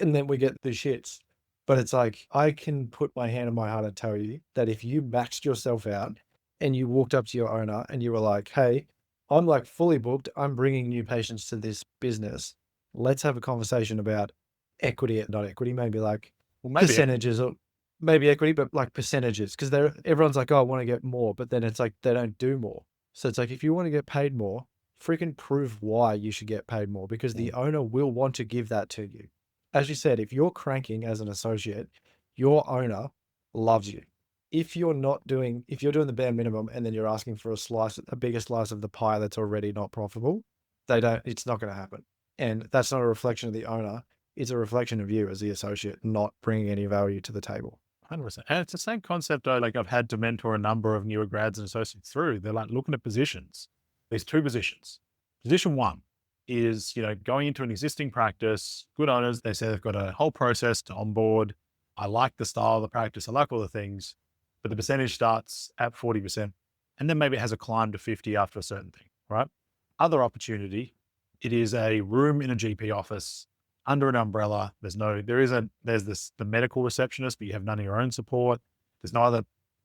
And then we get the shits. But it's like, I can put my hand on my heart and tell you that if you maxed yourself out and you walked up to your owner and you were like, hey, I'm like fully booked. I'm bringing new patients to this business. Let's have a conversation about equity and not equity, maybe like percentages or maybe equity, but like percentages. Cause everyone's like, oh, I want to get more, but then it's like, they don't do more. So it's like, if you want to get paid more, freaking prove why you should get paid more because the owner will want to give that to you. As you said, if you're cranking as an associate, your owner loves you. If you're doing the bare minimum and then you're asking for a bigger slice of the pie that's already not profitable, it's not going to happen. And that's not a reflection of the owner. It's a reflection of you as the associate, not bringing any value to the table. 100%. And it's the same concept. Like I've had to mentor a number of newer grads and associates through. They're like looking at positions. There's two positions. Position one is, going into an existing practice, good owners, they say they've got a whole process to onboard. I like the style of the practice. I like all the things, but the percentage starts at 40%. And then maybe it has a climb to 50 after a certain thing, right? Other opportunity, it is a room in a GP office under an umbrella. There's the medical receptionist, but you have none of your own support. There's no other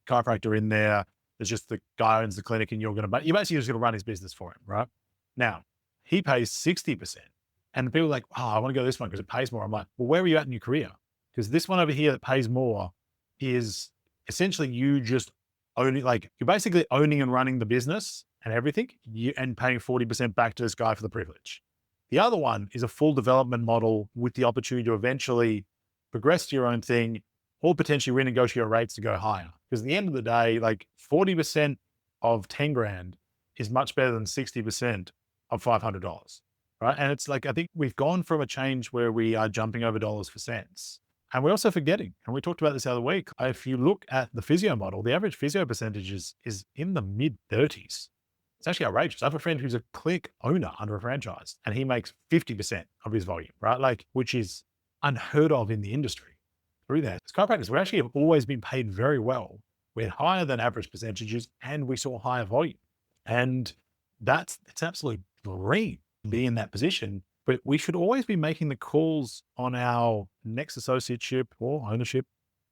chiropractor in there. There's just the guy who owns the clinic and you're basically just going to run his business for him, right? Now, he pays 60%. And the people are like, oh, I want to go to this one because it pays more. I'm like, well, where are you at in your career? Because this one over here that pays more is essentially you just owning, like you're basically owning and running the business and everything and paying 40% back to this guy for the privilege. The other one is a full development model with the opportunity to eventually progress to your own thing or potentially renegotiate your rates to go higher. Because at the end of the day, like 40% of 10 grand is much better than 60% of $500, right? And it's like, I think we've gone from a change where we are jumping over dollars for cents. And we're also forgetting, and we talked about this the other week, if you look at the physio model, the average physio percentage is in the mid 30s. It's actually outrageous. I have a friend who's a clinic owner under a franchise and he makes 50% of his volume, right? Like, which is unheard of in the industry. Through that, as chiropractors, we actually have always been paid very well. We had higher than average percentages and we saw higher volume. And it's absolutely great to be in that position. But we should always be making the calls on our next associateship or ownership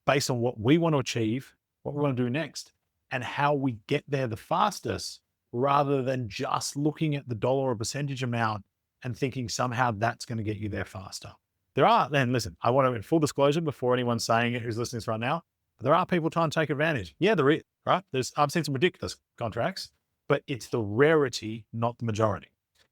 based on what we want to achieve, what we want to do next, and how we get there the fastest, rather than just looking at the dollar or percentage amount and thinking somehow that's going to get you there faster. Listen, I want to, in full disclosure, before anyone's saying it who's listening to this right now, there are people trying to take advantage. Yeah, there is, right? I've seen some ridiculous contracts, but it's the rarity, not the majority.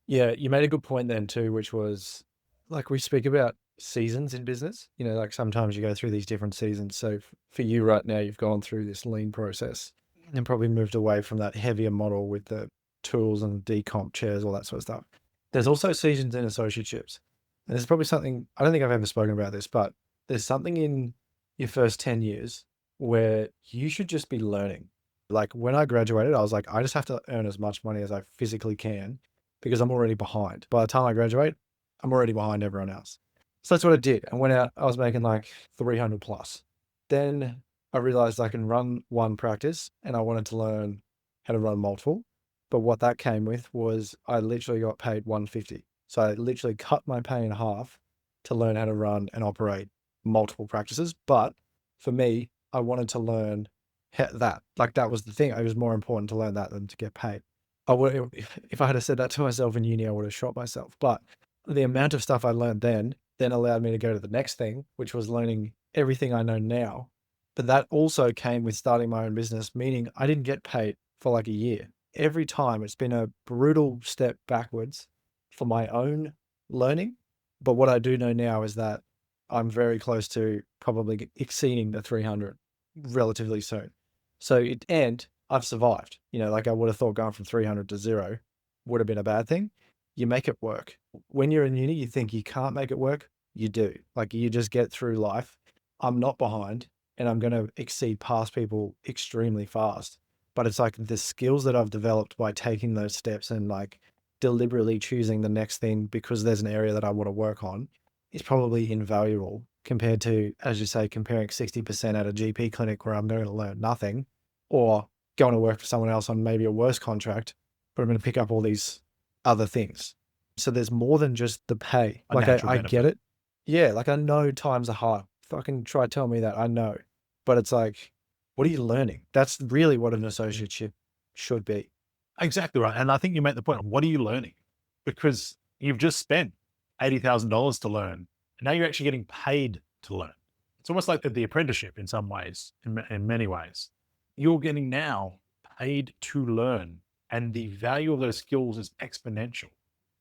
Yeah, you made a good point then too, which was like we speak about seasons in business. Like sometimes you go through these different seasons. So for you right now, you've gone through this lean process and probably moved away from that heavier model with the tools and decomp chairs, all that sort of stuff. There's also seasons in associateships. And there's probably something, I don't think I've ever spoken about this, but there's something in your first 10 years where you should just be learning. Like when I graduated, I was like, I just have to earn as much money as I physically can because I'm already behind. By the time I graduate, I'm already behind everyone else. So that's what I did. I went out, I was making like 300 plus. Then I realized I can run one practice and I wanted to learn how to run multiple. But what that came with was I literally got paid 150. So I literally cut my pay in half to learn how to run and operate multiple practices. But for me, I wanted to learn that. Like that was the thing. It was more important to learn that than to get paid. If I had said that to myself in uni, I would have shot myself. But the amount of stuff I learned then allowed me to go to the next thing, which was learning everything I know now. But that also came with starting my own business, meaning I didn't get paid for like a year. Every time it's been a brutal step backwards for my own learning. But what I do know now is that I'm very close to probably exceeding the 300 relatively soon. And I've survived. Like I would have thought going from 300 to zero would have been a bad thing. You make it work. When you're in uni, you think you can't make it work. You do. Like you just get through life. I'm not behind and I'm going to exceed past people extremely fast. But it's like the skills that I've developed by taking those steps and like deliberately choosing the next thing because there's an area that I want to work on is probably invaluable compared to, as you say, comparing 60% at a GP clinic where I'm going to learn nothing, or going to work for someone else on maybe a worse contract, but I'm going to pick up all these other things. So there's more than just the pay. Like I get it. Yeah. Like I know times are hard. Fucking try to tell me that. I know, but it's like, what are you learning? That's really what an associateship should be. Exactly right. And I think you make the point. What are you learning? Because you've just spent $80,000 to learn, and now you're actually getting paid to learn. It's almost like the apprenticeship in some ways, in many ways. You're getting now paid to learn, and the value of those skills is exponential.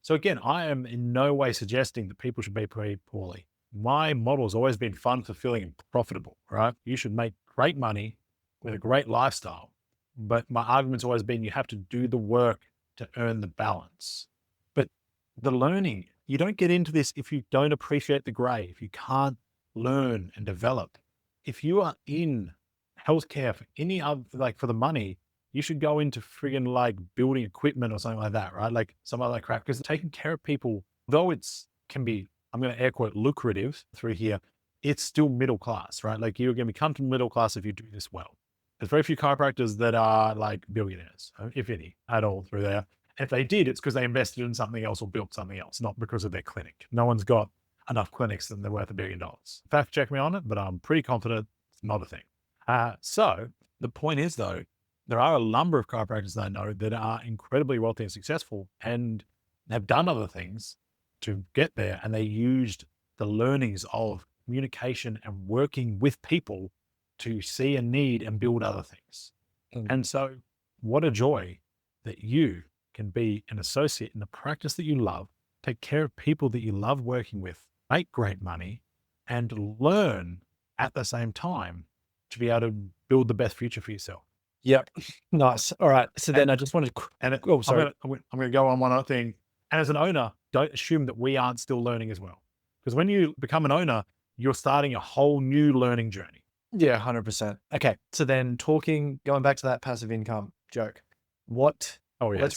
So again, I am in no way suggesting that people should be paid poorly. My model has always been fun, fulfilling, and profitable, right? You should make great money with a great lifestyle. But my argument's always been you have to do the work to earn the balance. But the learning, you don't get into this if you don't appreciate the gray, if you can't learn and develop. If you are in healthcare for any other, like for the money, you should go into friggin' like building equipment or something like that, right? Like some other crap, because taking care of people, though can be, I'm going to air quote lucrative through here, it's still middle class, right? Like you're going to become middle class if you do this well. There's very few chiropractors that are like billionaires, if any, at all through there. If they did, it's because they invested in something else or built something else, not because of their clinic. No one's got enough clinics that they're worth $1 billion. Fact check me on it, but I'm pretty confident it's not a thing. So the point is, though, there are a number of chiropractors that I know that are incredibly wealthy and successful and have done other things to get there. And they used the learnings of communication and working with people to see a need and build other things. Mm. And so what a joy that you can be an associate in the practice that you love, take care of people that you love working with, make great money, and learn at the same time to be able to build the best future for yourself. Yep. Nice. All right. So then I just wanted to, oh, sorry. I'm going to go on one other thing. And as an owner, don't assume that we aren't still learning as well. Because when you become an owner, you're starting a whole new learning journey. Yeah, 100%. Okay. So then going back to that passive income joke, let's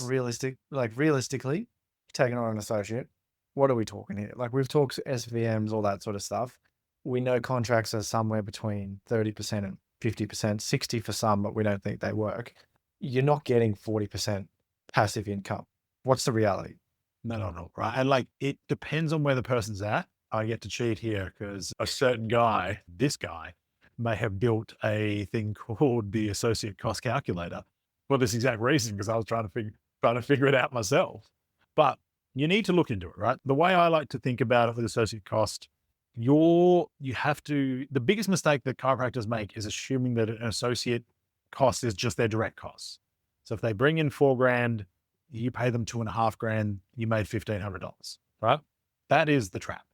realistically taking on an associate, what are we talking here? Like we've talked SVMs, all that sort of stuff. We know contracts are somewhere between 30% and 50%, 60 for some, but we don't think they work. You're not getting 40% passive income. What's the reality? No. Right. And like, it depends on where the person's at. I get to cheat here because a certain guy, this guy, may have built a thing called the associate cost calculator for this exact reason, because I was trying to figure it out myself. But you need to look into it, right? The way I like to think about it with associate cost, the biggest mistake that chiropractors make is assuming that an associate cost is just their direct costs. So if they bring in $4,000, you pay them $2,500, you made $1,500, right? That is the trap,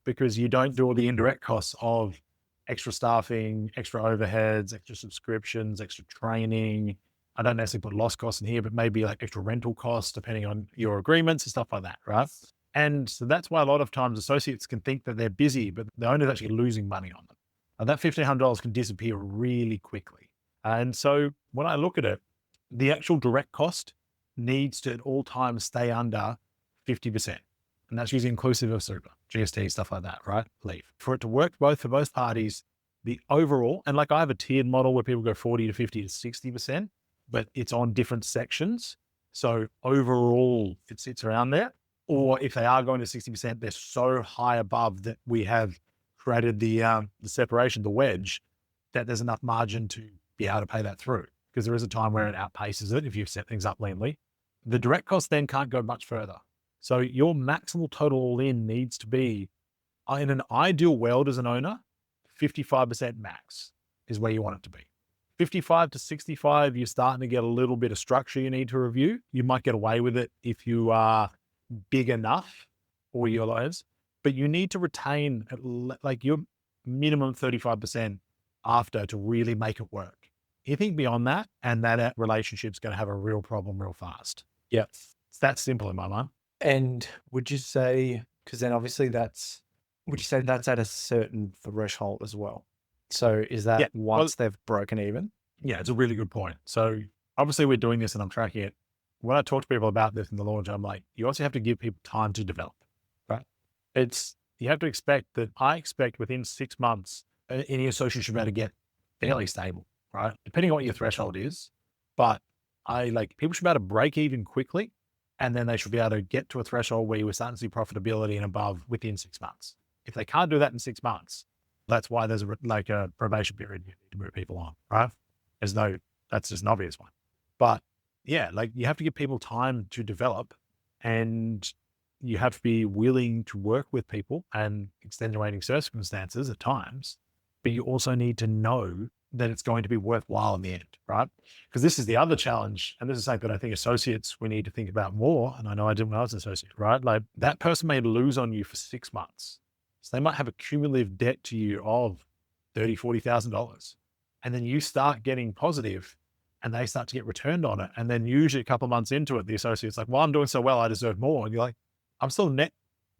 because you don't do all the indirect costs of extra staffing, extra overheads, extra subscriptions, extra training. I don't necessarily put loss costs in here, but maybe like extra rental costs, depending on your agreements and stuff like that, right? And so that's why a lot of times associates can think that they're busy, but the owner's actually losing money on them. And that $1,500 can disappear really quickly. And so when I look at it, the actual direct cost needs to at all times stay under 50%. And that's usually inclusive of super, GST, stuff like that, right? Leave. For it to work for both parties, the overall, and like I have a tiered model where people go 40 to 50 to 60%, but it's on different sections. So overall, it sits around there. Or if they are going to 60%, they're so high above that we have created the separation, the wedge, that there's enough margin to be able to pay that through. Because there is a time where it outpaces it if you've set things up leanly. The direct cost then can't go much further. So your maximal total all in needs to be, in an ideal world as an owner, 55% max is where you want it to be. 55 to 65, you're starting to get a little bit of structure you need to review. You might get away with it if you are big enough or your lows, but you need to retain like your minimum 35% after to really make it work. Anything beyond that, and that relationship's going to have a real problem real fast. Yeah. It's that simple in my mind. And would you say, because then obviously would you say that's at a certain threshold as well? So is that once they've broken even? Yeah, it's a really good point. So obviously we're doing this and I'm tracking it. When I talk to people about this in the launch, I'm like, you also have to give people time to develop, right? You have to expect that I expect within 6 months, any associate should be able to get fairly stable, right? Depending on what your threshold is. But people should be able to break even quickly. And then they should be able to get to a threshold where you were starting to see profitability and above within 6 months. If they can't do that in 6 months, that's why there's a probation period you need to move people on, right? That's just an obvious one. But yeah, you have to give people time to develop, and you have to be willing to work with people and extenuating circumstances at times, but you also need to know that it's going to be worthwhile in the end, right? Because this is the other challenge. And this is something that I think associates, we need to think about more. And I know I did when I was an associate, right? Like that person may lose on you for 6 months. So they might have a cumulative debt to you of $30,000, $40,000. And then you start getting positive and they start to get returned on it. And then usually a couple of months into it, the associate's like, well, I'm doing so well, I deserve more. And you're like, I'm still net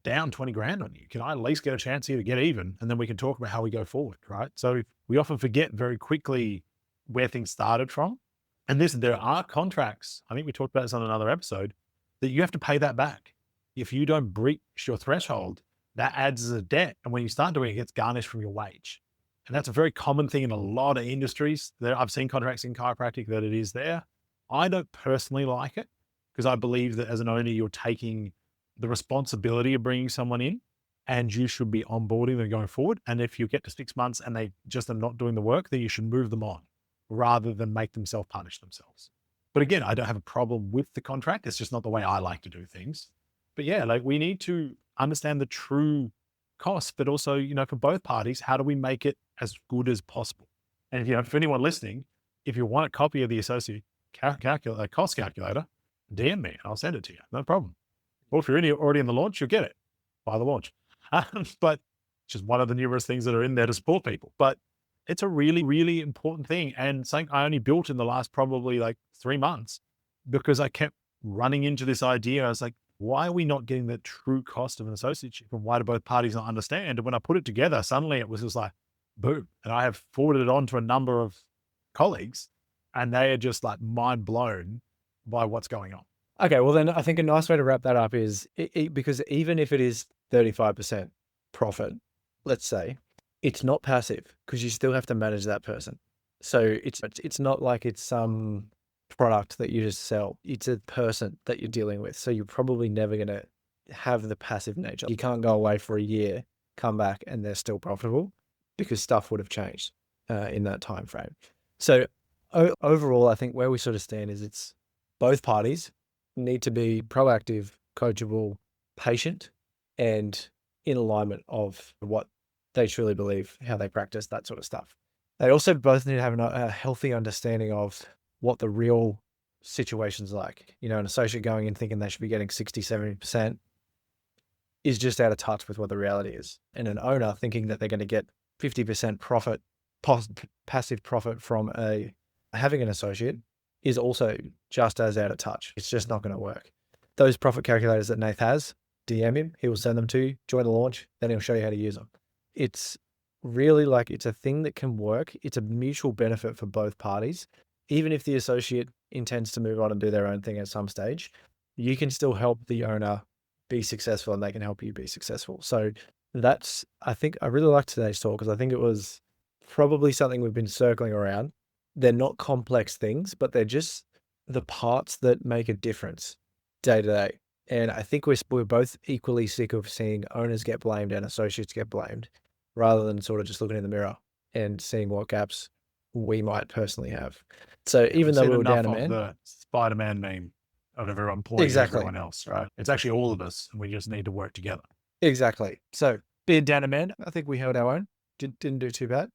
down 20 grand on you. Can I at least get a chance here to get even? And then we can talk about how we go forward, right? So we often forget very quickly where things started from. And there are contracts, I think we talked about this on another episode, that you have to pay that back. If you don't breach your threshold, that adds as a debt. And when you start doing it, it gets garnished from your wage. And that's a very common thing in a lot of industries. I've seen contracts in chiropractic that it is there. I don't personally like it because I believe that as an owner, you're taking the responsibility of bringing someone in and you should be onboarding them going forward. And if you get to 6 months and they just are not doing the work, then you should move them on rather than make them self-punish themselves. But again, I don't have a problem with the contract. It's just not the way I like to do things. But yeah, like we need to understand the true costs, but also, for both parties, how do we make it as good as possible? And, for anyone listening, if you want a copy of the associate cost calculator, DM me and I'll send it to you. No problem. Or if you're already in the launch, you'll get it by the launch. But it's just one of the numerous things that are in there to support people. But it's a really, really important thing. And something I only built in the last probably like 3 months because I kept running into this idea. I was like, why are we not getting the true cost of an associateship? And why do both parties not understand? And when I put it together, suddenly it was just like, boom. And I have forwarded it on to a number of colleagues and they are just like mind blown by what's going on. Okay, well then I think a nice way to wrap that up is because even if it is 35% profit, let's say, it's not passive because you still have to manage that person. So it's not like it's some product that you just sell. It's a person that you're dealing with. So you're probably never going to have the passive nature. You can't go away for a year, come back, and they're still profitable because stuff would have changed in that time frame. So overall, I think where we sort of stand is it's both parties need to be proactive, coachable, patient, and in alignment of what they truly believe, how they practice, that sort of stuff. They also both need to have a healthy understanding of what the real situation's like. An associate going in thinking they should be getting 60, 70% is just out of touch with what the reality is. And an owner thinking that they're going to get 50% profit, passive profit from having an associate is also just as out of touch. It's just not going to work. Those profit calculators that Nath has, DM him, he will send them to you, join the launch, then he'll show you how to use them. It's really it's a thing that can work. It's a mutual benefit for both parties. Even if the associate intends to move on and do their own thing at some stage, you can still help the owner be successful and they can help you be successful. So I think I really liked today's talk because I think it was probably something we've been circling around. They're not complex things, but they're just the parts that make a difference day to day. And I think we're both equally sick of seeing owners get blamed and associates get blamed rather than sort of just looking in the mirror and seeing what gaps we might personally have. So even though we were down a man, the Spider-Man meme of everyone pulling exactly everyone else, right? It's actually all of us and we just need to work together. Exactly. So being down a man, I think we held our own. Didn't do too bad.